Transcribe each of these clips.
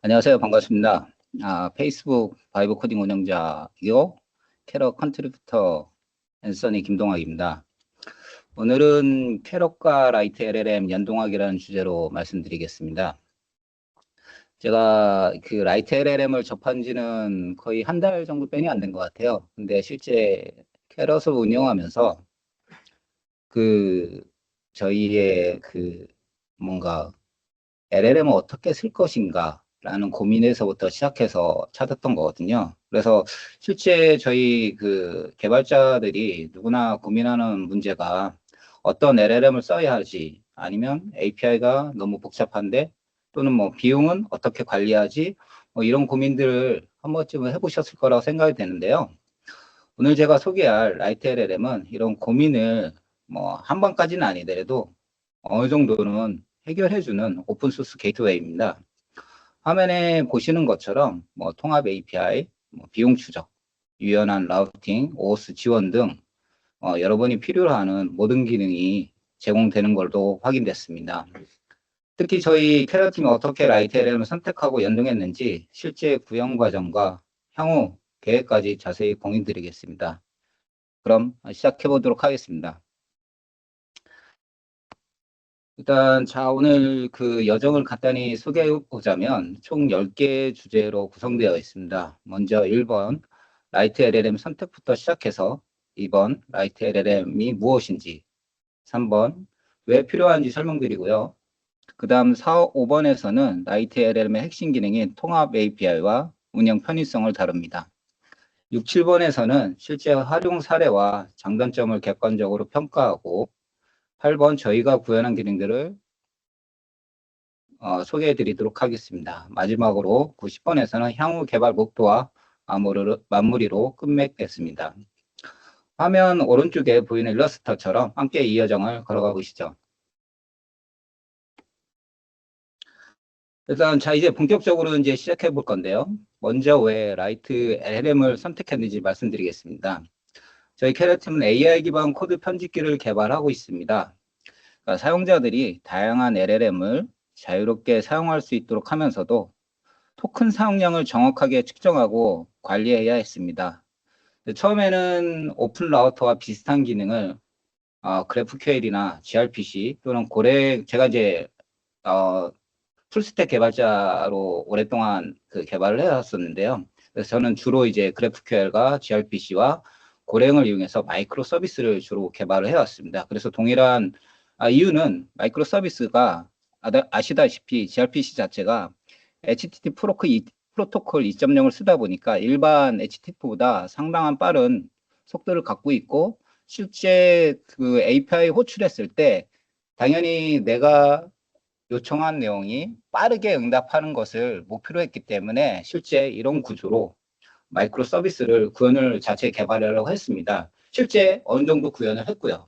안녕하세요. 반갑습니다. 페이스북 바이브 코딩 운영자이고 캐럿 컨트리뷰터 앤서니 김동학입니다. 오늘은 캐럿과 라이트 LLM 연동하기라는 주제로 말씀드리겠습니다. 제가 그 라이트 LLM을 접한 지는 거의 한 달 정도 빼니 안 된 것 같아요. 근데 실제 캐럿을 운영하면서 그 저희의 그 뭔가 LLM을 어떻게 쓸 것인가 라는 고민에서부터 시작해서 찾았던 거거든요. 그래서 실제 저희 그 개발자들이 누구나 고민하는 문제가 어떤 LLM을 써야 하지, 아니면 API가 너무 복잡한데, 또는 뭐 비용은 어떻게 관리하지, 뭐 이런 고민들을 한 번쯤은 해보셨을 거라고 생각이 되는데요. 오늘 제가 소개할 라이트 LLM은 이런 고민을 뭐 한 번까지는 아니더라도 어느 정도는 해결해주는 오픈소스 게이트웨이입니다. 화면에 보시는 것처럼 뭐 통합 API, 뭐 비용 추적, 유연한 라우팅, OOS 지원 등 여러분이 필요로 하는 모든 기능이 제공되는 걸로 확인됐습니다. 특히 저희 캐럿팀이 어떻게 라이트 LLM을 선택하고 연동했는지 실제 구현 과정과 향후 계획까지 자세히 공유드리겠습니다. 그럼 시작해 보도록 하겠습니다. 일단 오늘 그 여정을 간단히 소개해 보자면 총 10개 주제로 구성되어 있습니다. 먼저 1번 라이트 LLM 선택부터 시작해서 2번 라이트 LLM이 무엇인지, 3번 왜 필요한지 설명드리고요. 그 다음 4, 5번에서는 라이트 LLM의 핵심 기능인 통합 API와 운영 편의성을 다룹니다. 6, 7번에서는 실제 활용 사례와 장단점을 객관적으로 평가하고 8번 저희가 구현한 기능들을 소개해 드리도록 하겠습니다. 마지막으로 90번에서는 향후 개발 목표와 마무리로 끝맺겠습니다. 화면 오른쪽에 보이는 일러스트처럼 함께 이 여정을 걸어가 보시죠. 일단 이제 본격적으로 이제 시작해 볼 건데요. 먼저 왜 라이트 LLM을 선택했는지 말씀드리겠습니다. 저희 캐럿팀은 AI 기반 코드 편집기를 개발하고 있습니다. 그러니까 사용자들이 다양한 LLM을 자유롭게 사용할 수 있도록 하면서도 토큰 사용량을 정확하게 측정하고 관리해야 했습니다. 처음에는 오픈 라우터와 비슷한 기능을 GraphQL이나 gRPC 또는 제가 이제 풀스택 개발자로 오랫동안 그 개발을 해왔었는데요. 그래서 저는 주로 이제 GraphQL과 gRPC와 고랭을 이용해서 마이크로 서비스를 주로 개발을 해왔습니다. 그래서 동일한 이유는 마이크로 서비스가 아시다시피 gRPC 자체가 HTTP 프로토콜 2.0을 쓰다 보니까 일반 HTTP보다 상당한 빠른 속도를 갖고 있고, 실제 그 API 호출했을 때 당연히 내가 요청한 내용이 빠르게 응답하는 것을 목표로 했기 때문에 실제 이런 구조로 마이크로 서비스를 구현을 자체 개발하려고 했습니다. 실제 어느 정도 구현을 했고요.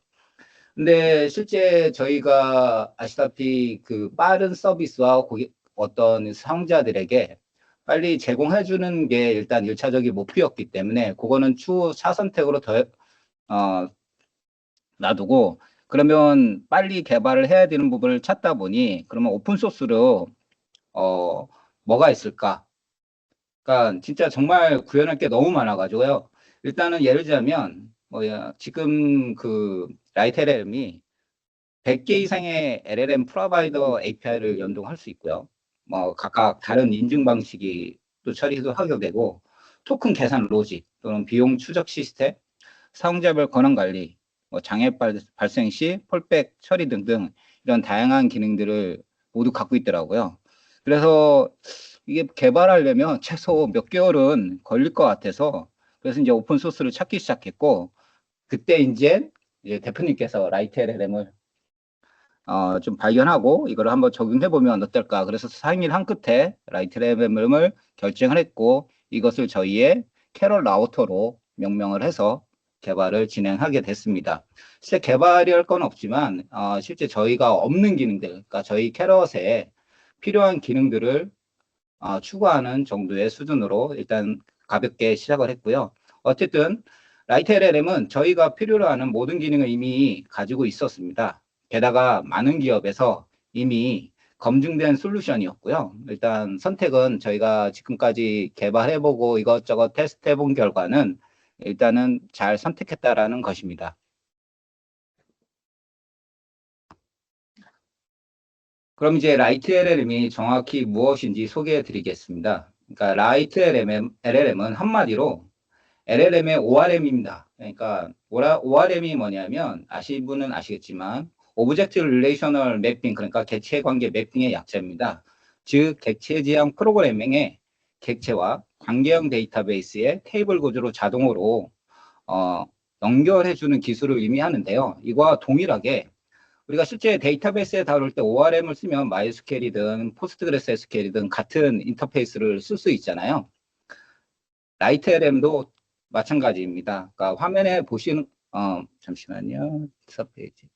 근데 실제 저희가 아시다시피 그 빠른 서비스와 어떤 사용자들에게 빨리 제공해주는 게 일단 1차적인 목표였기 때문에 그거는 추후 차선택으로 어, 놔두고, 그러면 빨리 개발을 해야 되는 부분을 찾다 보니 그러면 오픈소스로 뭐가 있을까? 그러니까 진짜 정말 구현할 게 너무 많아가지고요. 일단은 예를 들자면 지금 그 라이트 LLM이 100개 이상의 LLM 프로바이더 API를 연동할 수 있고요. 뭐 각각 다른 인증 방식이 또 처리도 하게 되고, 토큰 계산 로직 또는 비용 추적 시스템, 사용자별 권한 관리, 뭐 장애 발생 시 폴백 처리 등등 이런 다양한 기능들을 모두 갖고 있더라고요. 그래서 이게 개발하려면 최소 몇 개월은 걸릴 것 같아서, 그래서 이제 오픈 소스를 찾기 시작했고, 그때 이제 대표님께서 라이트 LLM을 좀 발견하고 이걸 한번 적용해 보면 어떨까. 그래서 상의를 한 끝에 라이트 LLM을 결정을 했고, 이것을 저희의 캐럴 라우터로 명명을 해서 개발을 진행하게 됐습니다. 실제 개발이 할 건 없지만 실제 저희가 없는 기능들, 그러니까 저희 캐럿에 필요한 기능들을 추구하는 정도의 수준으로 일단 가볍게 시작을 했고요. 어쨌든 라이트 LLM은 저희가 필요로 하는 모든 기능을 이미 가지고 있었습니다. 게다가 많은 기업에서 이미 검증된 솔루션이었고요. 일단 선택은 저희가 지금까지 개발해보고 이것저것 테스트해본 결과는 일단은 잘 선택했다라는 것입니다. 그럼 이제 라이트 LLM이 정확히 무엇인지 소개해 드리겠습니다. 그러니까 라이트 LLM은 한마디로 LLM의 ORM입니다. 그러니까 ORM이 뭐냐면 아시는 분은 아시겠지만 오브젝트 릴레이셔널 매핑, 그러니까 객체 관계 매핑의 약자입니다. 즉 객체 지향 프로그래밍의 객체와 관계형 데이터베이스의 테이블 구조로 자동으로 연결해주는 기술을 의미하는데요. 이와 동일하게 우리가 실제 데이터베이스에 다룰 때 ORM을 쓰면 MySQL이든 포스트그레스 SQL이든 같은 인터페이스를 쓸 수 있잖아요. 라이트 LM도 마찬가지입니다. 그러니까 화면에 보시는 잠시만요. 페이지.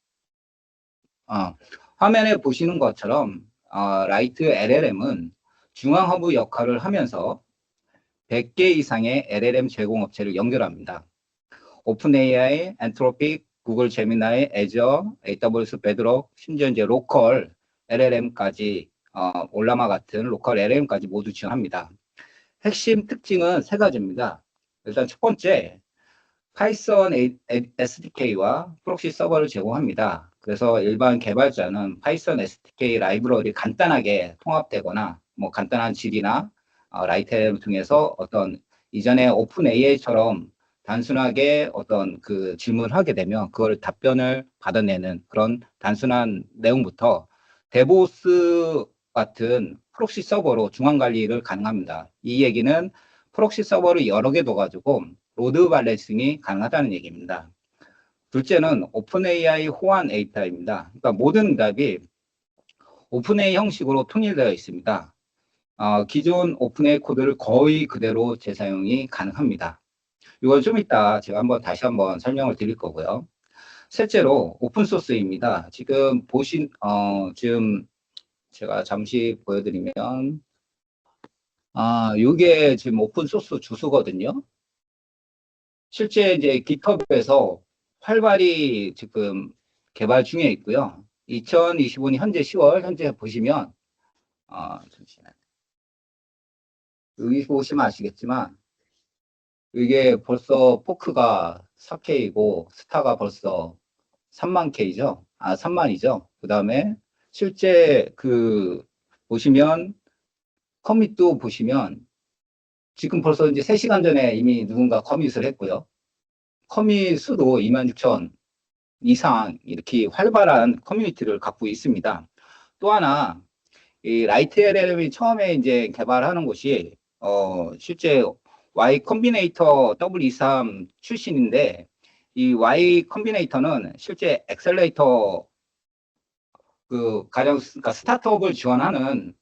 화면에 보시는 것처럼 라이트 LLM은 중앙 허브 역할을 하면서 100개 이상의 LLM 제공업체를 연결합니다. 오픈AI, 엔트로픽, 구글 제미나이, 애저, AWS 베드록, 심지어 이제 로컬 LLM까지 올라마 같은 로컬 LLM까지 모두 지원합니다. 핵심 특징은 세 가지입니다. 일단 첫 번째, 파이썬 SDK와 프록시 서버를 제공합니다. 그래서 일반 개발자는 파이썬 SDK 라이브러리 간단하게 통합되거나 뭐 간단한 질이나 라이트 등에서 어떤 이전에 오픈 AI처럼 단순하게 어떤 그 질문을 하게 되면 그걸 답변을 받아내는 그런 단순한 내용부터 데보스 같은 프록시 서버로 중앙 관리를 가능합니다. 이 얘기는 프록시 서버를 여러 개 둬가지고 로드 밸런싱이 가능하다는 얘기입니다. 둘째는 오픈AI 호환 API입니다. 그러니까 모든 응답이 오픈AI 형식으로 통일되어 있습니다. 기존 오픈AI 코드를 거의 그대로 재사용이 가능합니다. 이건 좀 이따 제가 다시 한번 설명을 드릴 거고요. 셋째로 오픈소스입니다. 지금 지금 제가 잠시 보여드리면, 이게 지금 오픈소스 주소거든요. 실제 이제 GitHub에서 활발히 지금 개발 중에 있고요. 2025년 현재 10월 현재 보시면 잠시만요. 여기 보시면 아시겠지만 이게 벌써 포크가 4K이고 스타가 벌써 3만 K죠. 3만이죠. 그 다음에 실제 보시면 커밋도 보시면 지금 벌써 이제 3시간 전에 이미 누군가 커밋을 했고요. 커밋 수도 26,000 이상 이렇게 활발한 커뮤니티를 갖고 있습니다. 또 하나, 이 라이트 LLM이 처음에 이제 개발하는 곳이 실제 Y 컴비네이터 W23 출신인데 이 Y 컴비네이터는 실제 엑셀레이터 그러니까 스타트업을 지원하는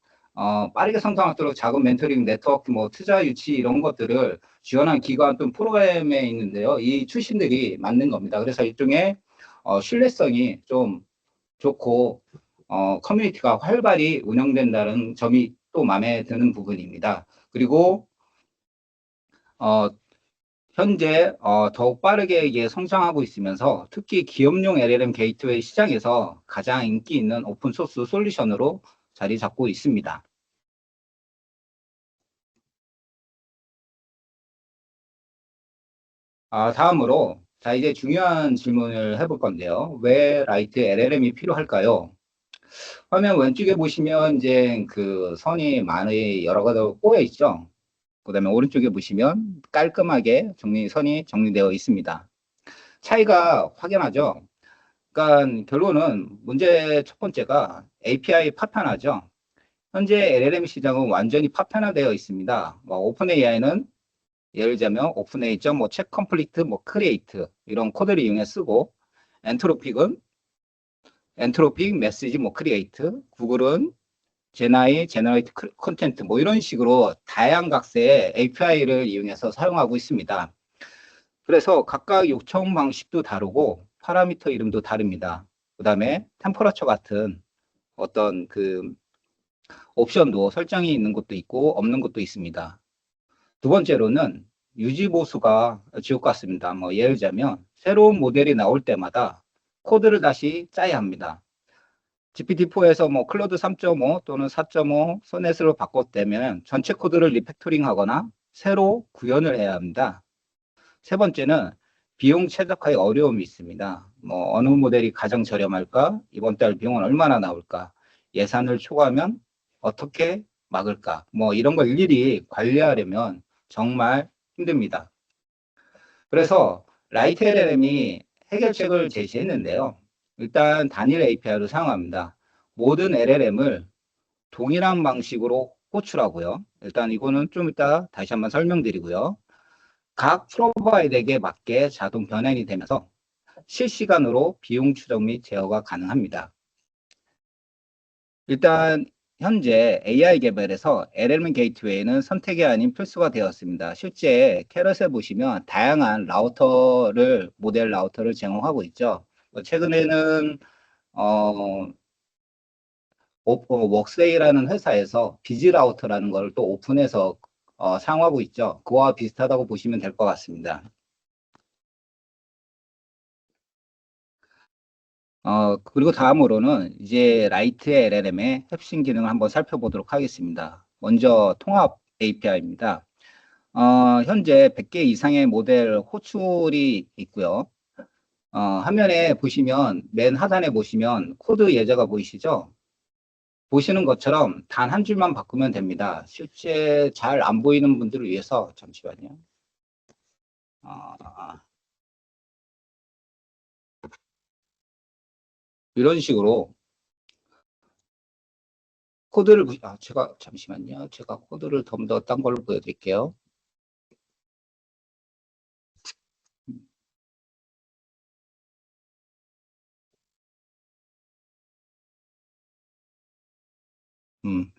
빠르게 성장하도록 자금 멘토링 네트워크 뭐 투자 유치 이런 것들을 지원한 기관 또 프로그램에 있는데요. 이 출신들이 만든 겁니다. 그래서 일종의 신뢰성이 좀 좋고 커뮤니티가 활발히 운영된다는 점이 또 마음에 드는 부분입니다. 그리고 현재 더욱 빠르게 이게 성장하고 있으면서 특히 기업용 LLM 게이트웨이 시장에서 가장 인기 있는 오픈소스 솔루션으로 자리 잡고 있습니다. 다음으로 자 이제 중요한 질문을 해볼 건데요. 왜 라이트 LLM이 필요할까요? 화면 왼쪽에 보시면 이제 그 선이 많이 여러 가지로 꼬여 있죠. 그 다음에 오른쪽에 보시면 깔끔하게 선이 정리되어 있습니다. 차이가 확연하죠. 그러니까 결론은 문제 첫 번째가 API 파편화죠. 현재 LLM 시장은 완전히 파편화되어 있습니다. 뭐 오픈 AI는 예를 들자면 오픈AI 뭐 체크 컴플리트 뭐 크리에이트 이런 코드를 이용해 쓰고 엔트로픽 메시지 뭐 크리에이트 구글은 제나이 제너레이트 콘텐트 뭐 이런 식으로 다양한 각세의 API를 이용해서 사용하고 있습니다. 그래서 각각 요청 방식도 다르고 파라미터 이름도 다릅니다. 그 다음에 템퍼러처 같은 어떤 옵션도 설정이 있는 것도 있고 없는 것도 있습니다. 두 번째로는 유지 보수가 지옥 같습니다. 뭐 예를 들자면 새로운 모델이 나올 때마다 코드를 다시 짜야 합니다. GPT-4에서 뭐 클로드 3.5 또는 4.5 소넷으로 바꿨다면 전체 코드를 리팩토링하거나 새로 구현을 해야 합니다. 세 번째는 비용 최적화에 어려움이 있습니다. 뭐 어느 모델이 가장 저렴할까? 이번 달 비용은 얼마나 나올까? 예산을 초과하면 어떻게 막을까? 뭐 이런 걸 일일이 관리하려면 정말 힘듭니다. 그래서 라이트 LLM이 해결책을 제시했는데요. 일단 단일 API를 사용합니다. 모든 LLM을 동일한 방식으로 호출하고요. 일단 이거는 좀 이따 다시 한번 설명드리고요. 각 프로바이드에게 맞게 자동 변환이 되면서 실시간으로 비용 추적 및 제어가 가능합니다. 일단 현재 AI 개발에서 LLM 게이트웨이는 선택이 아닌 필수가 되었습니다. 실제 캐럿에 보시면 다양한 모델 라우터를 제공하고 있죠. 최근에는 웍세이라는 회사에서 비즈 라우터라는 걸 또 오픈해서 사용하고 있죠. 그와 비슷하다고 보시면 될 것 같습니다. 그리고 다음으로는 이제 라이트 LLM의 핵심 기능을 한번 살펴보도록 하겠습니다. 먼저 통합 API입니다. 현재 100개 이상의 모델 호출이 있고요. 화면에 보시면 맨 하단에 보시면 코드 예제가 보이시죠? 보시는 것처럼 단 한 줄만 바꾸면 됩니다. 실제 잘 안 보이는 분들을 위해서 잠시만요. 이런 식으로 코드를 제가 잠시만요. 제가 코드를 좀 더 딴 걸로 보여드릴게요. 음,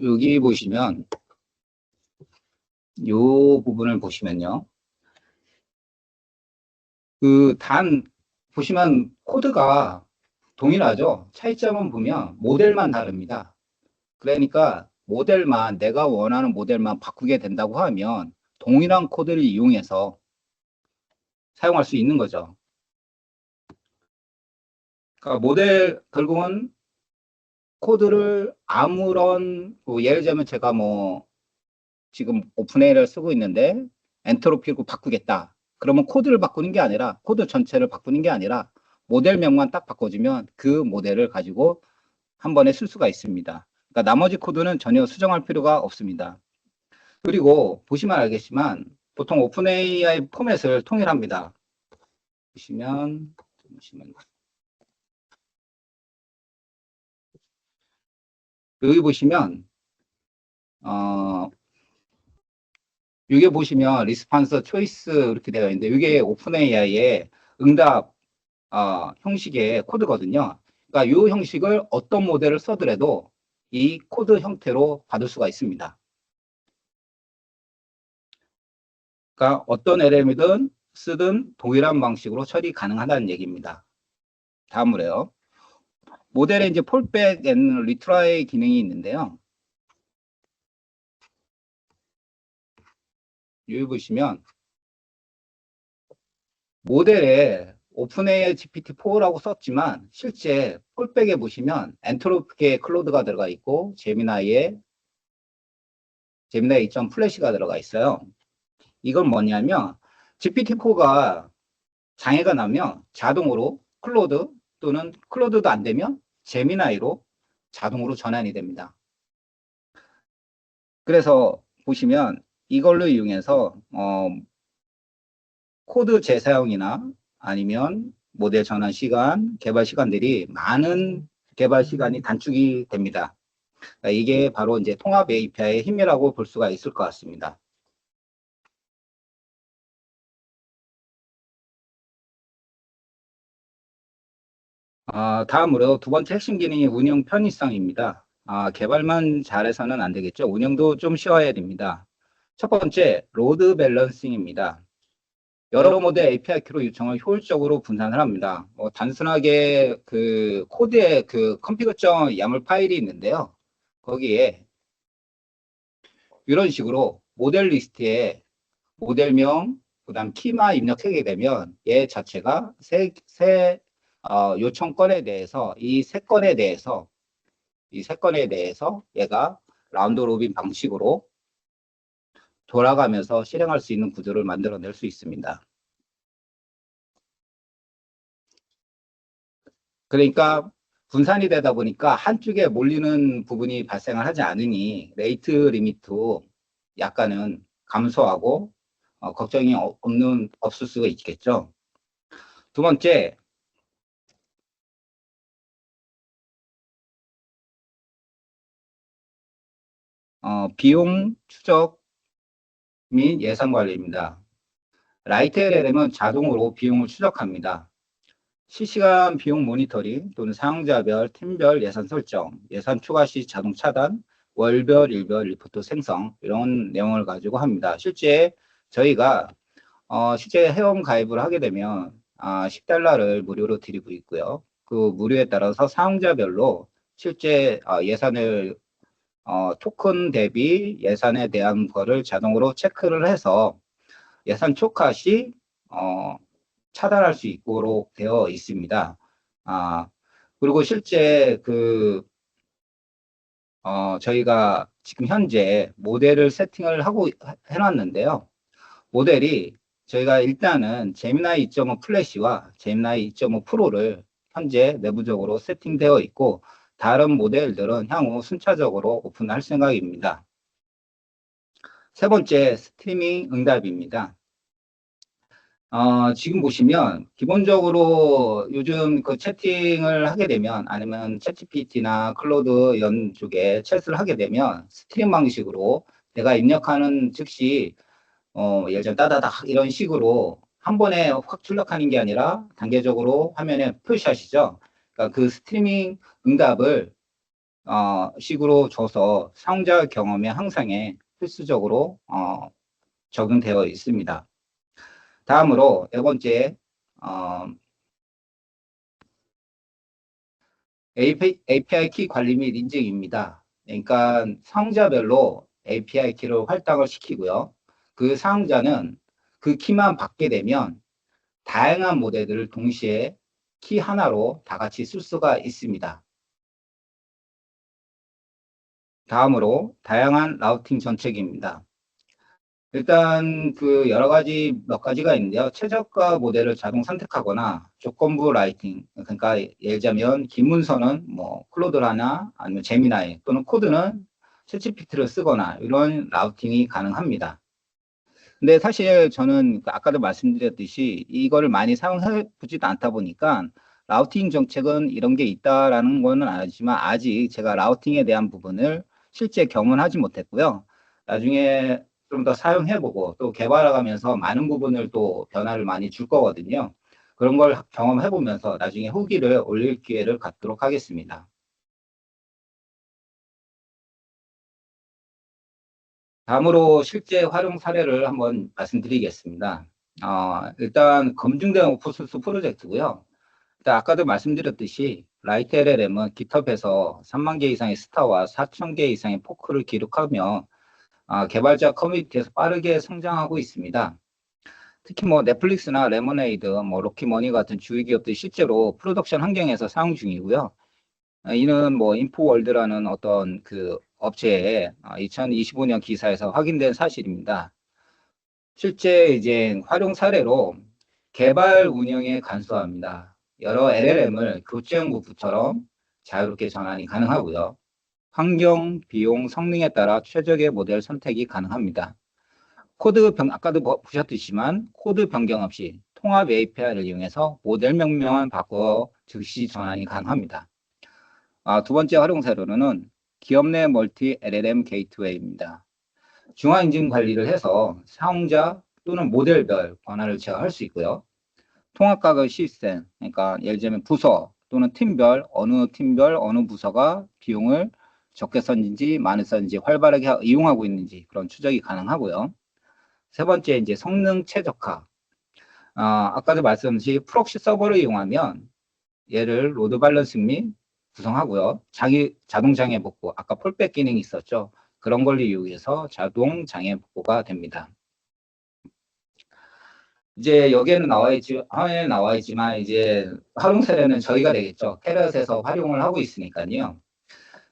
여기 보시면 이 부분을 보시면요. 보시면 코드가 동일하죠. 차이점은 보면 모델만 다릅니다. 그러니까 내가 원하는 모델만 바꾸게 된다고 하면 동일한 코드를 이용해서 사용할 수 있는 거죠. 그러니까 결국은 코드를 예를 들자면 제가 지금 오픈AI를 쓰고 있는데 엔트로피로 바꾸겠다. 그러면 코드를 바꾸는 게 아니라 코드 전체를 바꾸는 게 아니라 모델명만 딱 바꿔주면 그 모델을 가지고 한 번에 쓸 수가 있습니다. 그러니까 나머지 코드는 전혀 수정할 필요가 없습니다. 그리고 보시면 알겠지만 보통 오픈AI 포맷을 통일합니다. 보시면 여기 보시면 이게 보시면 리스판서 초이스 이렇게 되어 있는데 이게 오픈AI의 응답 형식의 코드거든요. 그러니까 이 형식을 어떤 모델을 써더라도 이 코드 형태로 받을 수가 있습니다. 그러니까 어떤 LLM이든 쓰든 동일한 방식으로 처리 가능하다는 얘기입니다. 다음으로요. 모델에 이제 폴백 앤 리트라이 기능이 있는데요. 여기 보시면 모델에 오픈AI GPT-4라고 썼지만 실제 폴백에 보시면 엔트로피의 클로드가 들어가 있고 제미나이 2점 플래시가 들어가 있어요. 이건 뭐냐면 GPT-4가 장애가 나면 자동으로 클로드 또는 클로드도 안 되면 제미나이로 자동으로 전환이 됩니다. 그래서 보시면 이걸로 이용해서 코드 재사용이나 아니면 모델 전환 시간, 개발 시간들이 많은 개발 시간이 단축이 됩니다. 그러니까 이게 바로 이제 통합 API의 힘이라고 볼 수가 있을 것 같습니다. 다음으로 두 번째 핵심 기능이 운영 편의성입니다. 개발만 잘해서는 안 되겠죠. 운영도 좀 쉬워야 됩니다. 첫 번째, 로드 밸런싱입니다. 여러 모델 API 키로 요청을 효율적으로 분산을 합니다. 단순하게 그 코드에 그 컨피그.yaml 야물 파일이 있는데요. 거기에 이런 식으로 모델 리스트에 모델명, 그다음 키만 입력하게 되면 얘 자체가 세 요청 건에 대해서 이 세 건에 대해서 얘가 라운드 로빈 방식으로 돌아가면서 실행할 수 있는 구조를 만들어낼 수 있습니다. 그러니까 분산이 되다 보니까 한쪽에 몰리는 부분이 발생을 하지 않으니 레이트 리미트도 약간은 감소하고 걱정이 없을 수가 있겠죠. 두 번째, 비용 추적 및 예산 관리입니다. 라이트 LLM은 자동으로 비용을 추적합니다. 실시간 비용 모니터링 또는 사용자별, 팀별 예산 설정, 예산 초과 시 자동 차단, 월별, 일별 리포트 생성 이런 내용을 가지고 합니다. 실제 저희가 실제 회원 가입을 하게 되면 $10를 무료로 드리고 있고요. 그 무료에 따라서 사용자별로 실제 예산을 토큰 대비 예산에 대한 거를 자동으로 체크를 해서 예산 초과 시 차단할 수 있도록 되어 있습니다. 그리고 실제 저희가 지금 현재 모델을 세팅을 하고 해놨는데요. 모델이 저희가 일단은 제미나이 2.5 플래시와 제미나이 2.5 프로를 현재 내부적으로 세팅되어 있고 다른 모델들은 향후 순차적으로 오픈할 생각입니다. 세 번째, 스트리밍 응답입니다. 지금 보시면 기본적으로 요즘 그 채팅을 하게 되면 아니면 챗GPT나 클로드 연 쪽에 챗을 하게 되면 스트림 방식으로 내가 입력하는 즉시 예를 들면 따다닥 이런 식으로 한 번에 확 출력하는 게 아니라 단계적으로 화면에 표시하시죠. 그러니까 그 스트리밍 응답을 식으로 줘서 사용자 경험의 향상에 필수적으로 적용되어 있습니다. 다음으로 네 번째 API 키 관리 및 인증입니다. 그러니까 사용자별로 API 키를 할당을 시키고요. 그 사용자는 그 키만 받게 되면 다양한 모델들을 동시에 키 하나로 다 같이 쓸 수가 있습니다. 다음으로 다양한 라우팅 정책입니다. 일단 그 여러 가지 몇 가지가 있는데요. 최저가 모델을 자동 선택하거나 조건부 라이팅, 그러니까 예를 들자면 긴 문서는 뭐 클로드라나 아니면 제미나이 또는 코드는 챗GPT를 쓰거나 이런 라우팅이 가능합니다. 근데 사실 저는 아까도 말씀드렸듯이 이거를 많이 사용해 보지도 않다 보니까 라우팅 정책은 이런 게 있다라는 거는 알지만 아직 제가 라우팅에 대한 부분을 실제 경험하지 못했고요. 나중에 좀 더 사용해보고 또 개발해가면서 많은 부분을 또 변화를 많이 줄 거거든요. 그런 걸 경험해보면서 나중에 후기를 올릴 기회를 갖도록 하겠습니다. 다음으로 실제 활용 사례를 한번 말씀드리겠습니다. 일단 검증된 오픈소스 프로젝트고요. 일단 아까도 말씀드렸듯이 라이트 LLM은 깃허브에서 3만 개 이상의 스타와 4천 개 이상의 포크를 기록하며 개발자 커뮤니티에서 빠르게 성장하고 있습니다. 특히 뭐 넷플릭스나 레모네이드, 뭐 로키머니 같은 주요 기업들이 실제로 프로덕션 환경에서 사용 중이고요. 이는 뭐 인포월드라는 어떤 그 업체의 2025년 기사에서 확인된 사실입니다. 실제 이제 활용 사례로 개발 운영에 간소합니다. 여러 LLM을 교체 연구부처럼 자유롭게 전환이 가능하고요. 환경, 비용, 성능에 따라 최적의 모델 선택이 가능합니다. 아까도 보셨듯이만 코드 변경 없이 통합 API를 이용해서 모델 명령만 바꿔 즉시 전환이 가능합니다. 두 번째 활용 사례로는 기업 내 멀티 LLM 게이트웨이입니다. 중앙 인증 관리를 해서 사용자 또는 모델별 권한을 제어할 수 있고요. 통합가격 시스템, 그러니까 예를 들면 부서 또는 팀별, 어느 팀별, 어느 부서가 비용을 적게 썼는지 많이 썼는지 활발하게 이용하고 있는지 그런 추적이 가능하고요. 세 번째, 이제 성능 최적화. 아까도 말씀드린 프록시 서버를 이용하면 얘를 로드 밸런싱 및 구성하고요. 자동 장애 복구, 아까 폴백 기능이 있었죠. 그런 걸 이용해서 자동 장애 복구가 됩니다. 이제 여기에는 나와 있지, 화면에 나와 있지만, 이제 활용 사례는 저희가 되겠죠. 캐럿에서 활용을 하고 있으니까요.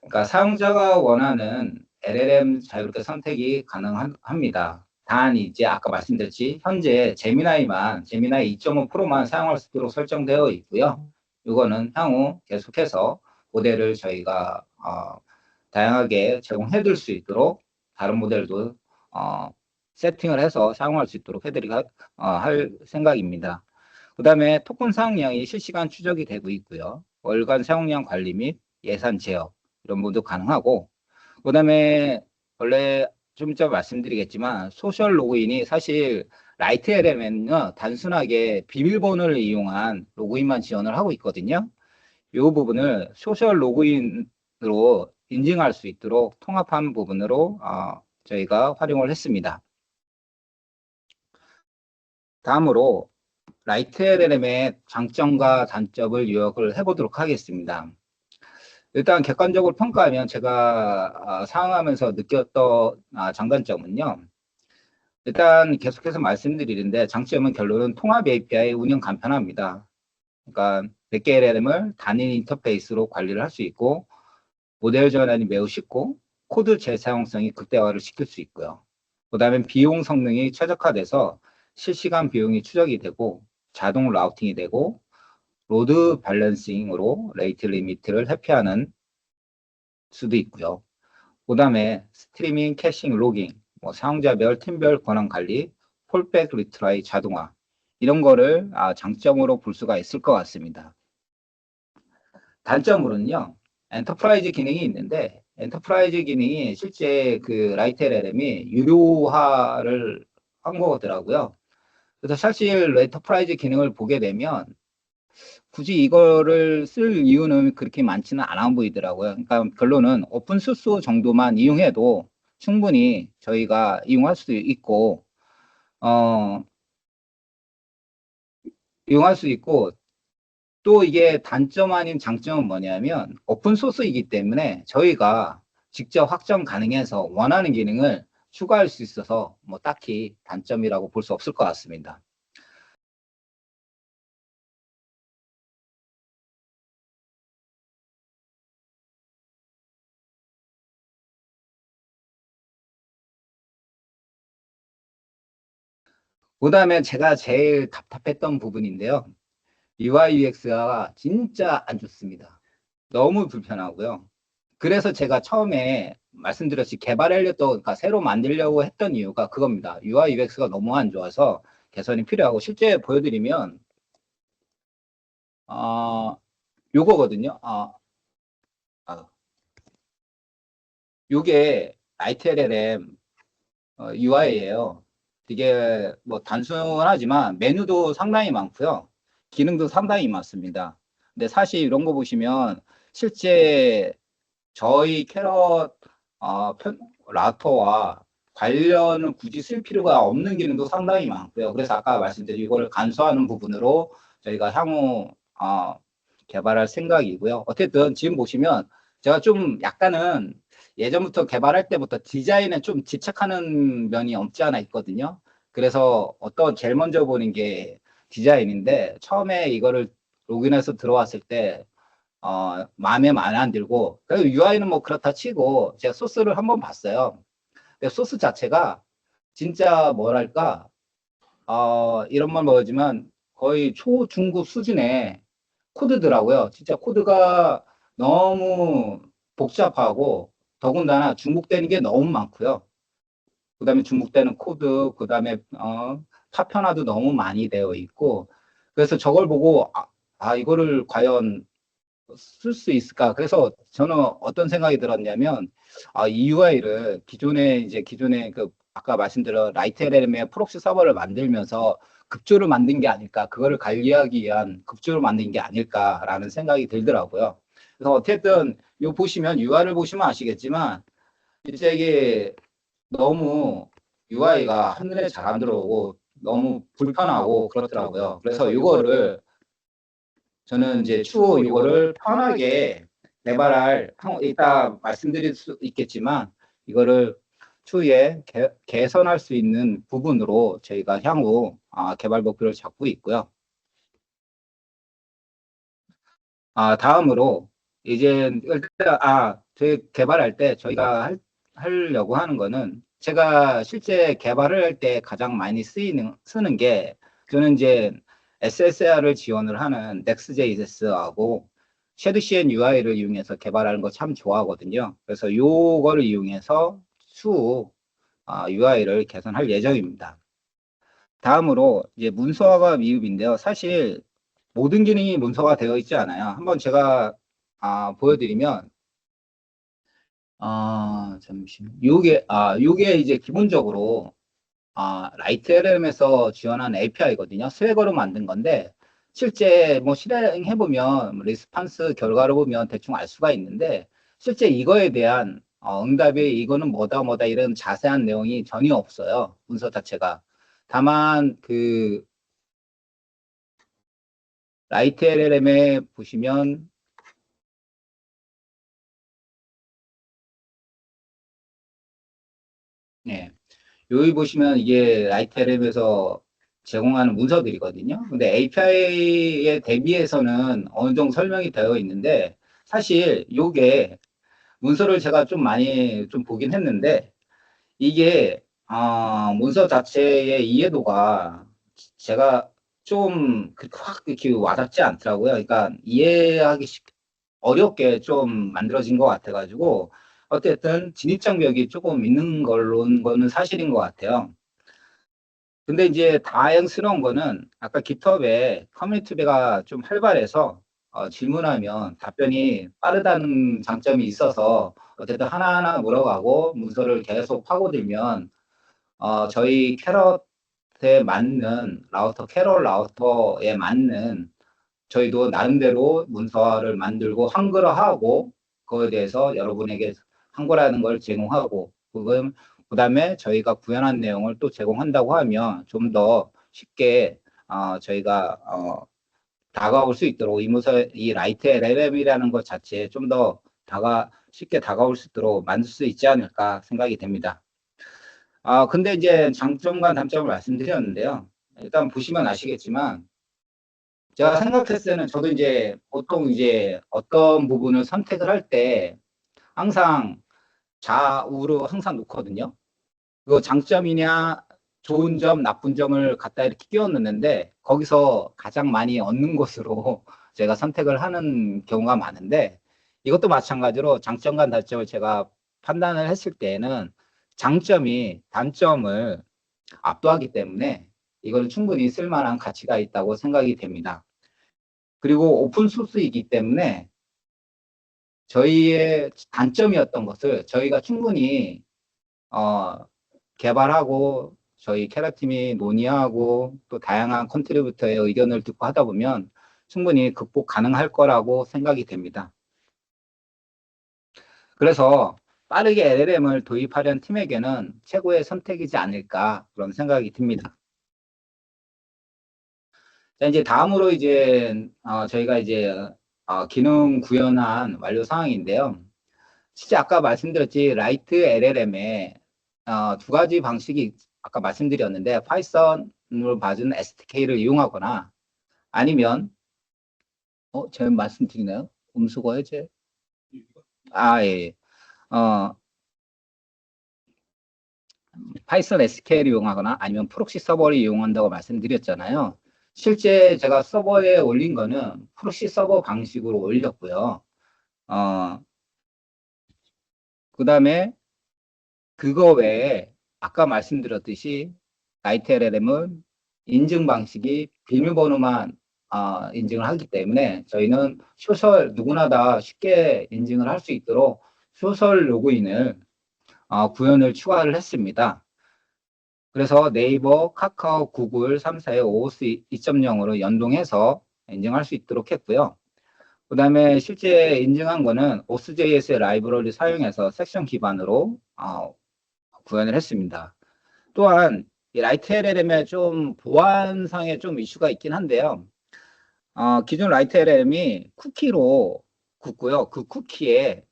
그러니까 사용자가 원하는 LLM 자유롭게 선택이 가능합니다. 단 이제 아까 말씀드렸지 현재 제미나이 2.5 프로만 사용할 수 있도록 설정되어 있고요. 이거는 향후 계속해서 모델을 저희가 다양하게 제공해 드릴 수 있도록 다른 모델도 세팅을 해서 사용할 수 있도록 할 생각입니다. 그 다음에 토큰 사용량이 실시간 추적이 되고 있고요. 월간 사용량 관리 및 예산 제어 이런 것도 가능하고, 그 다음에 원래 좀 이따 말씀드리겠지만 소셜 로그인이 사실 라이트 LM에는 단순하게 비밀번호를 이용한 로그인만 지원을 하고 있거든요. 이 부분을 소셜 로그인으로 인증할 수 있도록 통합한 부분으로 저희가 활용을 했습니다. 다음으로 라이트 LLM의 장점과 단점을 요약을 해보도록 하겠습니다. 일단 객관적으로 평가하면 제가 사용하면서 느꼈던 장단점은요. 일단 계속해서 말씀드리는데 장점은 결론은 통합 API 운영 간편합니다. 그러니까 100개 LLM을 단일 인터페이스로 관리를 할 수 있고 모델 전환이 매우 쉽고 코드 재사용성이 극대화를 시킬 수 있고요. 그 다음에 비용 성능이 최적화돼서 실시간 비용이 추적이 되고 자동 라우팅이 되고 로드 밸런싱으로 레이트 리미트를 회피하는 수도 있고요. 그 다음에 스트리밍, 캐싱, 로깅, 사용자별, 팀별 권한 관리, 폴백 리트라이 자동화 이런 거를 장점으로 볼 수가 있을 것 같습니다. 단점으로는요. 엔터프라이즈 기능이 있는데 엔터프라이즈 기능이 실제 그 라이트 LLM이 유료화를 한 거더라고요. 그래서 사실 엔터프라이즈 기능을 보게 되면 굳이 이거를 쓸 이유는 그렇게 많지는 않아 보이더라고요. 그러니까 결론은 오픈소스 정도만 이용해도 충분히 저희가 이용할 수 있고, 어, 이용할 수 있고, 또 이게 단점 아닌 장점은 뭐냐면 오픈소스이기 때문에 저희가 직접 확정 가능해서 원하는 기능을 추가할 수 있어서 뭐 딱히 단점이라고 볼 수 없을 것 같습니다. 그다음에 제가 제일 답답했던 부분인데요. UI UX가 진짜 안 좋습니다. 너무 불편하고요. 그래서 제가 처음에 말씀드렸지 개발하려고 그러니까 새로 만들려고 했던 이유가 그겁니다. UI UX가 너무 안 좋아서 개선이 필요하고 실제 보여드리면 요거거든요. 요게 ITLLM UI예요. 이게 뭐 단순하지만 메뉴도 상당히 많고요. 기능도 상당히 많습니다. 근데 사실 이런 거 보시면 실제 저희 캐럿 라터와 관련을 굳이 쓸 필요가 없는 기능도 상당히 많고요. 그래서 아까 말씀드린 이거를 간소화하는 부분으로 저희가 향후 개발할 생각이고요. 어쨌든 지금 보시면 제가 좀 약간은 예전부터 개발할 때부터 디자인에 좀 집착하는 면이 없지 않아 있거든요. 그래서 제일 먼저 보는 게 디자인인데 처음에 이거를 로그인해서 들어왔을 때 마음에 많이 안 들고 그래서 UI는 뭐 그렇다 치고 제가 소스를 한번 봤어요. 근데 소스 자체가 진짜 뭐랄까 이런 말 뭐지만 거의 초중급 수준의 코드더라고요. 진짜 코드가 너무 복잡하고 더군다나 중복되는 게 너무 많고요. 그다음에 중복되는 코드, 그다음에 파편화도 너무 많이 되어 있고 그래서 저걸 보고 이거를 과연 쓸 수 있을까? 그래서 저는 어떤 생각이 들었냐면, 이 UI를 기존에 그 아까 말씀드린 라이트 LLM의 프록시 서버를 만들면서 급조를 만든 게 아닐까, 그거를 관리하기 위한 급조를 만든 게 아닐까라는 생각이 들더라고요. 그래서 어쨌든 요 보시면 UI를 보시면 아시겠지만 이제 이게 너무 UI가 한눈에 잘 안 들어오고 너무 불편하고 그렇더라고요. 그래서 이거를 저는 이제 추후 이거를 편하게 이따 말씀드릴 수 있겠지만 이거를 추후에 개선할 수 있는 부분으로 저희가 향후 개발 목표를 잡고 있고요. 다음으로 이제 일단 저희 개발할 때 저희가 하려고 하는 거는 제가 실제 개발을 할 때 가장 많이 쓰는 게 저는 이제 SSR을 지원을 하는 Next.js하고 Shadowcn UI를 이용해서 개발하는 거 참 좋아하거든요. 그래서 요거를 이용해서 추후 UI를 개선할 예정입니다. 다음으로 이제 문서화가 미흡인데요. 사실 모든 기능이 문서화 되어 있지 않아요. 한번 제가 보여드리면 잠시만. 요게 이제 기본적으로 라이트 LLM에서 지원하는 API거든요. 스웨거로 만든 건데 실제 뭐 실행해 보면 리스판스 결과를 보면 대충 알 수가 있는데 실제 이거에 대한 응답이 이거는 뭐다 뭐다 이런 자세한 내용이 전혀 없어요. 문서 자체가. 다만 그 라이트 LLM에 보시면 네. 여기 보시면 이게 라이트 LLM에서 제공하는 문서들이거든요. 근데 API에 대비해서는 어느 정도 설명이 되어 있는데 사실 요게 문서를 제가 좀 많이 좀 보긴 했는데 이게 문서 자체의 이해도가 제가 좀 확 이렇게 와닿지 않더라고요. 그러니까 이해하기 어렵게 좀 만들어진 것 같아가지고 어쨌든 진입장벽이 조금 있는 거는 사실인 것 같아요. 근데 이제 다행스러운 거는 아까 깃허브에 커뮤니티가 좀 활발해서 질문하면 답변이 빠르다는 장점이 있어서 어쨌든 하나하나 물어가고 문서를 계속 파고들면 저희 캐럿에 맞는 라우터, 캐럴 라우터에 맞는 저희도 나름대로 문서를 만들고 한글화하고 그거에 대해서 여러분에게 한글화하는 걸 제공하고 그다음에 저희가 구현한 내용을 또 제공한다고 하면 좀 더 쉽게 저희가 다가올 수 있도록 이 라이트 LLM이라는 것 자체에 좀 더 쉽게 다가올 수 있도록 만들 수 있지 않을까 생각이 됩니다. 근데 이제 장점과 단점을 말씀드렸는데요. 일단 보시면 아시겠지만 제가 생각했을 때는 저도 이제 보통 이제 어떤 부분을 선택을 할 때 항상 좌우로 항상 놓거든요. 그 장점이냐, 좋은 점, 나쁜 점을 갖다 이렇게 끼워 넣는데 거기서 가장 많이 얻는 것으로 제가 선택을 하는 경우가 많은데 이것도 마찬가지로 장점과 단점을 제가 판단을 했을 때에는 장점이 단점을 압도하기 때문에 이거는 충분히 쓸만한 가치가 있다고 생각이 됩니다. 그리고 오픈 소스이기 때문에 저희의 단점이었던 것을 저희가 충분히 어, 개발하고 저희 캐럿팀이 논의하고 또 다양한 컨트리뷰터의 의견을 듣고 하다 보면 충분히 극복 가능할 거라고 생각이 됩니다. 그래서 빠르게 LLM을 도입하려는 팀에게는 최고의 선택이지 않을까 그런 생각이 듭니다. 자, 이제 다음으로 이제 저희가 이제 기능 구현한 완료 상황인데요. 진짜 아까 말씀드렸지 라이트 LLM에 두 가지 방식이 아까 말씀드렸는데 파이썬으로 봐준 SDK를 이용하거나 아니면 제가 말씀드리나요? 음수거 해제? 예. 어, 파이썬 SQL을 이용하거나 아니면 프록시 서버를 이용한다고 말씀드렸잖아요. 실제 제가 서버에 올린 거는 프록시 서버 방식으로 올렸고요. 어, 그 다음에 그거 외에 아까 말씀드렸듯이 라이트 LLM은 인증 방식이 비밀번호만 인증을 하기 때문에 저희는 소셜 누구나 다 쉽게 인증을 할 수 있도록 소셜 로그인을 구현을 추가를 했습니다. 그래서 네이버, 카카오, 구글 3사의 OOS 2.0으로 연동해서 인증할 수 있도록 했고요. 그 다음에 실제 인증한 거는 OSJS의 라이브러리 사용해서 섹션 기반으로 구현을 했습니다. 또한 이 라이트 LLM에 좀 보안상의 좀 이슈가 있긴 한데요. 기존 라이트 LLM이 쿠키로 굳고요. 그 쿠키에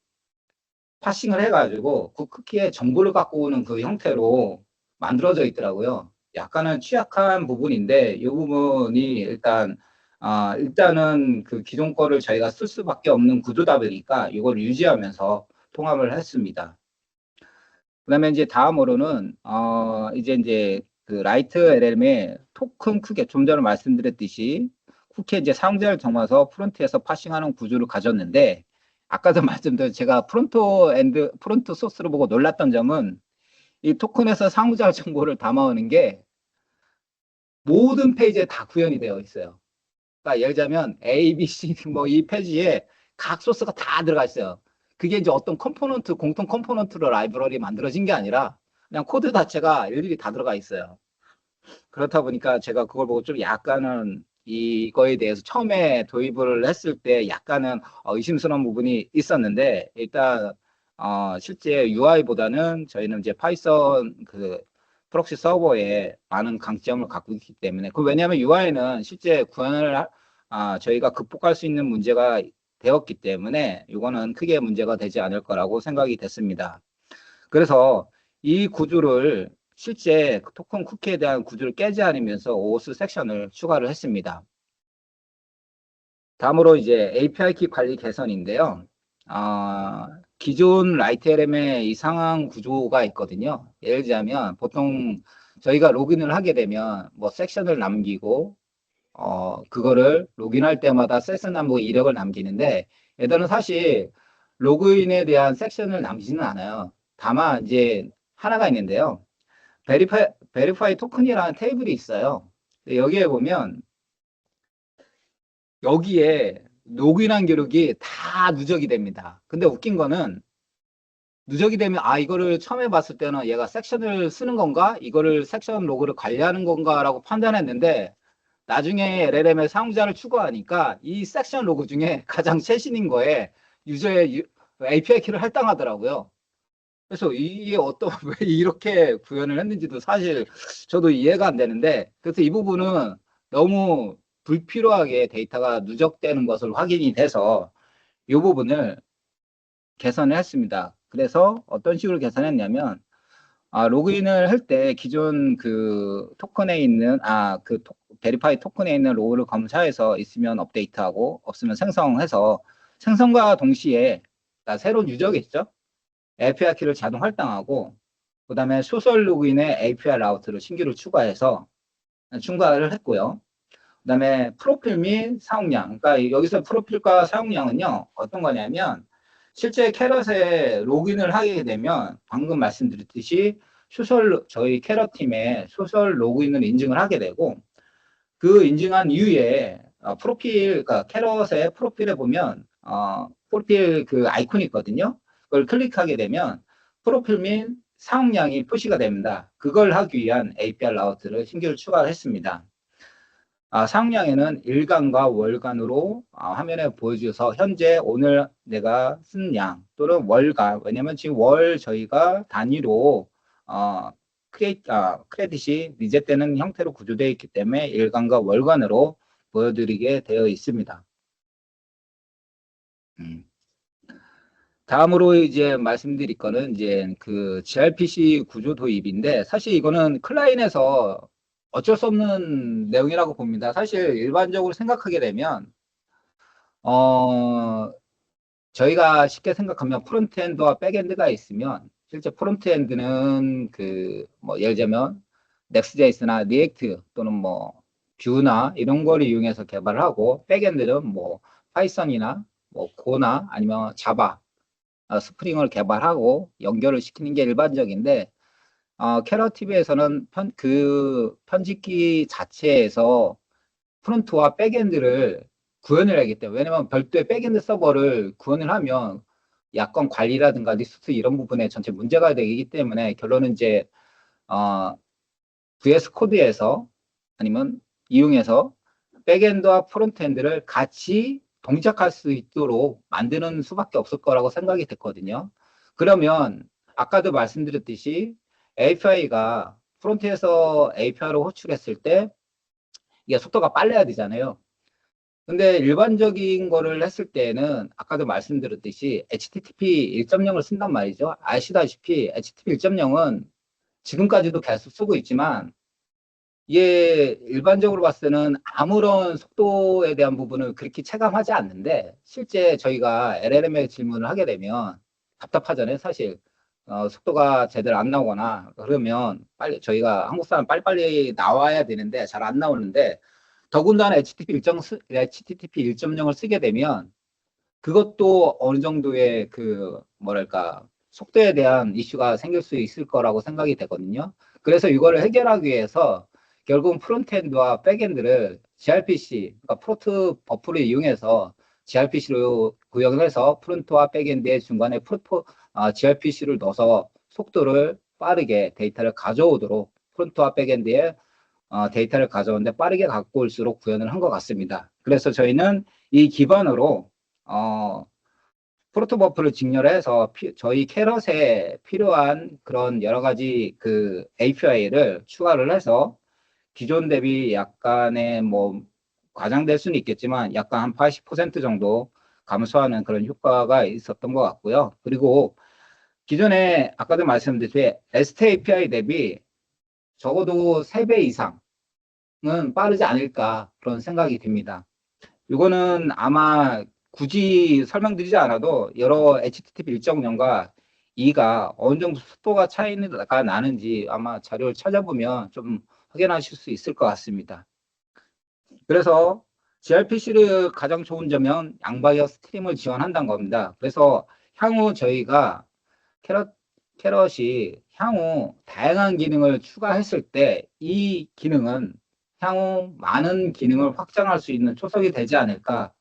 파싱을 해가지고 그 쿠키에 정보를 갖고 오는 그 형태로 만들어져 있더라고요. 약간은 취약한 부분인데 이 부분이 일단은 그 기존 거를 저희가 쓸 수밖에 없는 구조다 보니까 이걸 유지하면서 통합을 했습니다. 그다음에 이제 다음으로는 이제 그 라이트 LLM의 토큰 크게 좀 전에 말씀드렸듯이 쿠키에 이제 사용자를 정해서 프론트에서 파싱하는 구조를 가졌는데 아까도 말씀드린 제가 프론트 소스를 보고 놀랐던 점은 이 토큰에서 사용자 정보를 담아오는 게 모든 페이지에 다 구현이 되어 있어요. 그러니까 예를 들자면 A, B, C 뭐 이 페이지에 각 소스가 다 들어가 있어요. 그게 이제 어떤 컴포넌트, 공통 컴포넌트로 라이브러리 만들어진 게 아니라 그냥 코드 자체가 일일이 다 들어가 있어요. 그렇다 보니까 제가 그걸 보고 좀 약간은 이거에 대해서 처음에 도입을 했을 때 약간은 의심스러운 부분이 있었는데 일단 실제 UI보다는 저희는 이제 파이썬 그 프록시 서버에 많은 강점을 갖고 있기 때문에 왜냐하면 UI는 실제 구현을 저희가 극복할 수 있는 문제가 되었기 때문에 이거는 크게 문제가 되지 않을 거라고 생각이 됐습니다. 그래서 이 구조를 실제 토큰 쿠키에 대한 구조를 깨지 않으면서 OS 섹션을 추가를 했습니다. 다음으로 이제 API 키 관리 개선인데요. 기존 라이트 LM의 이 상황 구조가 있거든요. 예를 들자면 보통 저희가 로그인을 하게 되면 뭐 섹션을 남기고 그거를 로그인할 때마다 세션 남고 이력을 남기는데 얘들은 사실 로그인에 대한 섹션을 남기지는 않아요. 다만 이제 하나가 있는데요. 베리파이 토큰이라는 테이블이 있어요. 여기에 보면 여기에 로그인한 기록이 다 누적이 됩니다. 근데 웃긴 거는 누적이 되면 이거를 처음에 봤을 때는 얘가 섹션을 쓰는 건가? 이거를 섹션 로그를 관리하는 건가라고 판단했는데 나중에 LLM의 사용자를 추가하니까 이 섹션 로그 중에 가장 최신인 거에 유저의 API 키를 할당하더라고요. 그래서 이게 왜 이렇게 구현을 했는지도 사실 저도 이해가 안 되는데, 그래서 이 부분은 너무 불필요하게 데이터가 누적되는 것을 확인이 돼서 이 부분을 개선을 했습니다. 그래서 어떤 식으로 개선했냐면, 로그인을 할 때 기존 그 토큰에 있는, 베리파이 토큰에 있는 로우를 검사해서 있으면 업데이트하고 없으면 생성해서 생성과 동시에, 새로운 유저겠죠? API 키를 자동 할당하고 그다음에 소셜 로그인에 API 라우트를 신규로 추가를 했고요. 그다음에 프로필 및 사용량. 그러니까 여기서 프로필과 사용량은요. 어떤 거냐면 실제 캐럿에 로그인을 하게 되면 방금 말씀드렸듯이 저희 캐럿 팀의 소셜 로그인을 인증을 하게 되고 그 인증한 이후에 그러니까 캐럿의 프로필에 보면 프로필 그 아이콘이 있거든요. 그걸 클릭하게 되면 프로필 및 사용량이 표시가 됩니다. 그걸 하기 위한 API 라우트를 신규로 추가를 했습니다. 사용량에는 일간과 월간으로 화면에 보여줘서 현재 오늘 내가 쓴 양 또는 월간, 왜냐면 지금 월 저희가 단위로 크레딧이 리셋되는 형태로 구조되어 있기 때문에 일간과 월간으로 보여드리게 되어 있습니다. 다음으로 이제 말씀드릴 거는 이제 그 gRPC 구조 도입인데 사실 이거는 클라이언트에서 어쩔 수 없는 내용이라고 봅니다. 사실 일반적으로 생각하게 되면 저희가 쉽게 생각하면 프론트엔드와 백엔드가 있으면 실제 프론트엔드는 그 뭐 예를 들자면 넥스트JS나 리액트 또는 뭐 뷰나 이런 걸 이용해서 개발을 하고 백엔드는 뭐 파이썬이나 뭐 고나 아니면 자바 스프링을 개발하고 연결을 시키는 게 일반적인데 캐러티브에서는 편집기 자체에서 프론트와 백엔드를 구현을 하기 때문에 왜냐면 별도의 백엔드 서버를 구현을 하면 약관 관리라든가 리소스 이런 부분에 전체 문제가 되기 때문에 결론은 이제 VS 코드에서 아니면 이용해서 백엔드와 프론트엔드를 같이 동작할 수 있도록 만드는 수밖에 없을 거라고 생각이 됐거든요. 그러면 아까도 말씀드렸듯이 API가 프론트에서 API로 호출했을 때 이게 속도가 빨라야 되잖아요. 근데 일반적인 거를 했을 때는 아까도 말씀드렸듯이 HTTP 1.0을 쓴단 말이죠. 아시다시피 HTTP 1.0은 지금까지도 계속 쓰고 있지만 이게 일반적으로 봤을 때는 아무런 속도에 대한 부분을 그렇게 체감하지 않는데 실제 저희가 LLM에 질문을 하게 되면 답답하잖아요, 사실. 속도가 제대로 안 나오거나 그러면 빨리 저희가 한국 사람 빨리빨리 나와야 되는데 잘 안 나오는데 더군다나 HTTP 1.0을 쓰게 되면 그것도 어느 정도의 그 뭐랄까 속도에 대한 이슈가 생길 수 있을 거라고 생각이 되거든요. 그래서 이거를 해결하기 위해서 결국은 프론트엔드와 백엔드를 gRPC, 그러니까 프로트 버프를 이용해서 gRPC로 구현을 해서 프론트와 백엔드의 중간에 gRPC를 넣어서 속도를 빠르게 데이터를 가져오도록 프론트와 백엔드에 데이터를 가져오는데 빠르게 갖고 올수록 구현을 한 것 같습니다. 그래서 저희는 이 기반으로 어, 프로토 버프를 직렬해서 저희 캐럿에 필요한 그런 여러 가지 그 API를 추가를 해서 기존 대비 약간의 뭐 과장될 수는 있겠지만 약간 한 80% 정도 감소하는 그런 효과가 있었던 것 같고요. 그리고 기존에 아까도 말씀드렸듯이 REST API 대비 적어도 3배 이상은 빠르지 않을까 그런 생각이 듭니다. 이거는 아마 굳이 설명드리지 않아도 여러 HTTP 1.0과 2가 어느 정도 속도가 차이가 나는지 아마 자료를 찾아보면 좀 확인하실 수 있을 것 같습니다. 그래서 gRPC를 가장 좋은 점은 양방향 스트림을 지원한다는 겁니다. 그래서 향후 저희가 캐럿, 캐럿이 향후 다양한 기능을 추가했을 때 이 기능은 향후 많은 기능을 확장할 수 있는 초석이 되지 않을까.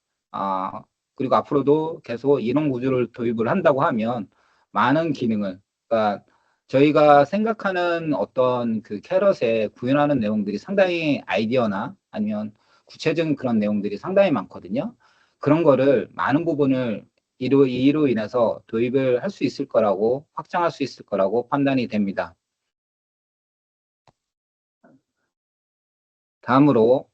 그리고 앞으로도 계속 이런 구조를 도입을 한다고 하면 많은 기능을, 그러니까 저희가 생각하는 어떤 그 캐럿에 구현하는 내용들이 상당히 아이디어나 아니면 구체적인 그런 내용들이 상당히 많거든요. 그런 거를 많은 부분을 이로 인해서 도입을 할 수 있을 거라고, 확장할 수 있을 거라고 판단이 됩니다. 다음으로,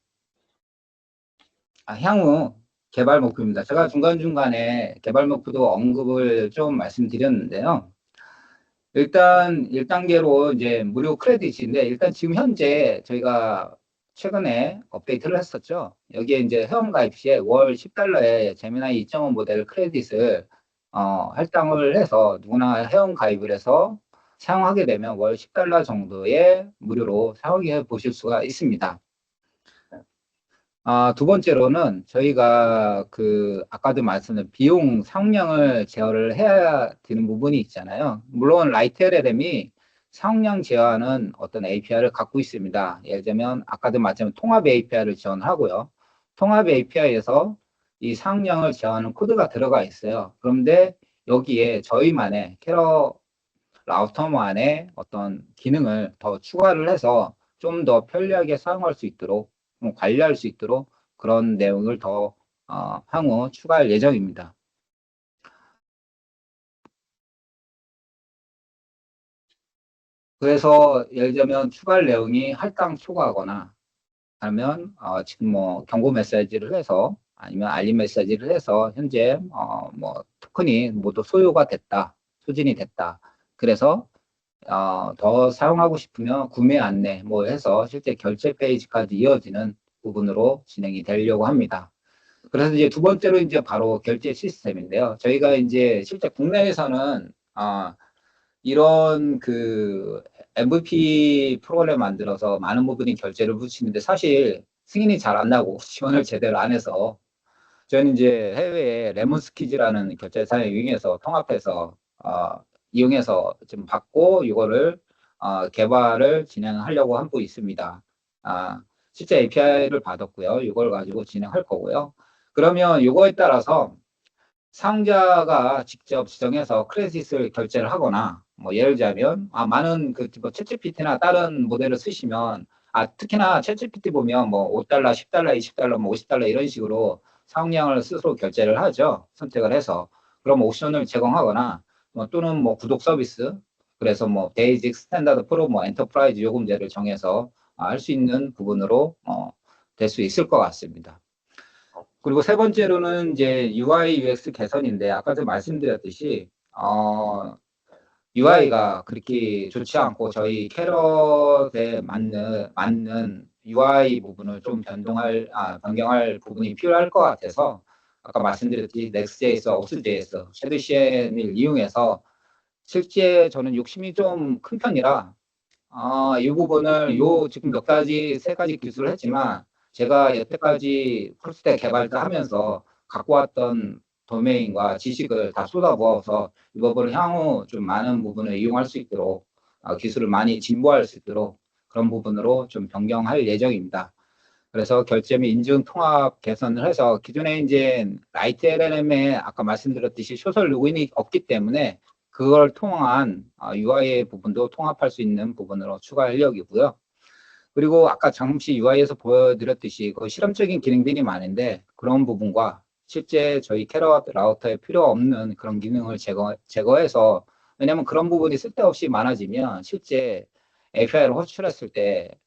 향후 개발 목표입니다. 제가 중간중간에 개발 목표도 언급을 좀 말씀드렸는데요. 일단 1단계로 이제 무료 크레딧인데, 일단 지금 현재 저희가 최근에 업데이트를 했었죠. 여기에 이제 회원가입 시에 월 10달러에 제미나이 2.5 모델 크레딧을 할당을 해서 누구나 회원가입을 해서 사용하게 되면 월 10달러 정도의 무료로 사용해 보실 수가 있습니다. 두 번째로는 저희가 그 아까도 말씀드린 비용 상량을 제어를 해야 되는 부분이 있잖아요. 물론 라이트 LLM이 상량 제어하는 어떤 API를 갖고 있습니다. 예를 들면 아까도 말씀드린 통합 API를 지원하고요. 통합 API에서 이 상량을 제어하는 코드가 들어가 있어요. 그런데 여기에 저희만의 캐러 라우터만의 어떤 기능을 더 추가를 해서 좀 더 편리하게 사용할 수 있도록 관리할 수 있도록 그런 내용을 더 향후 추가할 예정입니다. 그래서 예를 들면 추가할 내용이 할당 초과하거나 아니면 지금 뭐 경고 메시지를 해서 아니면 알림 메시지를 해서 현재 뭐 토큰이 모두 소요가 됐다, 소진이 됐다. 그래서 더 사용하고 싶으면 구매 안내 뭐 해서 실제 결제 페이지까지 이어지는 부분으로 진행이 되려고 합니다. 그래서 이제 두 번째로 이제 바로 결제 시스템인데요. 저희가 이제 실제 국내에서는 이런 그 MVP 프로그램 만들어서 많은 부분이 결제를 붙이는데 사실 승인이 잘 안 나고 지원을 제대로 안 해서 저는 이제 해외에 레몬스키즈라는 결제사를 이용해서 통합해서 이용해서 지금 받고 이거를 개발을 진행하려고 하고 있습니다. 실제 API를 받았고요. 이걸 가지고 진행할 거고요. 그러면 이거에 따라서 사용자가 직접 지정해서 크레딧을 결제를 하거나 뭐 예를 들자면 많은 뭐 챗GPT나 다른 모델을 쓰시면 특히나 챗GPT 보면 뭐 5달러, 10달러, 20달러, 뭐 50달러 이런 식으로 사용량을 스스로 결제를 하죠. 선택을 해서. 그럼 옵션을 제공하거나 또는 뭐 구독 서비스 그래서 뭐 베이직, 스탠다드, 프로, 뭐 엔터프라이즈 요금제를 정해서 할 수 있는 부분으로 될 수 있을 것 같습니다. 그리고 세 번째로는 이제 UI UX 개선인데 아까도 말씀드렸듯이 UI가 그렇게 좋지 않고 저희 캐럿에 맞는 UI 부분을 좀 변경할 부분이 필요할 것 같아서 아까 말씀드렸듯이 Next.js, Ops.js, 쉐드CN을 이용해서 실제 저는 욕심이 좀 큰 편이라 이 부분을 지금 세 가지 기술을 했지만 제가 여태까지 풀스택 개발자 하면서 갖고 왔던 도메인과 지식을 다 쏟아부어서 이 부분을 향후 좀 많은 부분을 이용할 수 있도록 기술을 많이 진보할 수 있도록 그런 부분으로 좀 변경할 예정입니다. 그래서 결제 및 인증 통합 개선을 해서 기존에 이제 라이트 LLM에 아까 말씀드렸듯이 소설 로그인이 없기 때문에 그걸 통한 UI의 부분도 통합할 수 있는 부분으로 추가할 예정이고요. 그리고 아까 잠시 UI에서 보여드렸듯이 그 실험적인 기능들이 많은데 그런 부분과 실제 저희 캐럿 라우터에 필요 없는 그런 기능을 제거해서 왜냐하면 그런 부분이 쓸데없이 많아지면 실제 API를 호출했을 때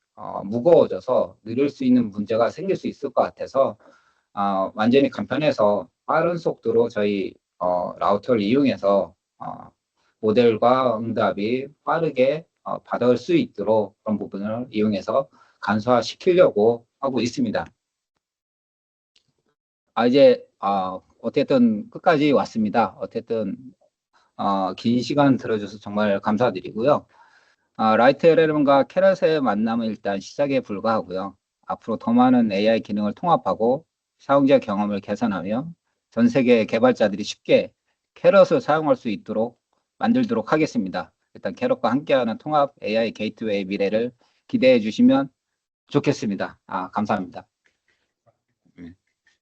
무거워져서 느릴 수 있는 문제가 생길 수 있을 것 같아서 완전히 간편해서 빠른 속도로 저희 라우터를 이용해서 모델과 응답이 빠르게 받을 수 있도록 그런 부분을 이용해서 간소화시키려고 하고 있습니다. 이제 어쨌든 끝까지 왔습니다. 어쨌든 긴 시간 들어줘서 정말 감사드리고요. 라이트 LLM과 캐럿의 만남은 일단 시작에 불과하고요. 앞으로 더 많은 AI 기능을 통합하고 사용자 경험을 개선하며 전 세계 개발자들이 쉽게 캐럿을 사용할 수 있도록 만들도록 하겠습니다. 일단 캐럿과 함께하는 통합 AI 게이트웨이 미래를 기대해 주시면 좋겠습니다. 감사합니다.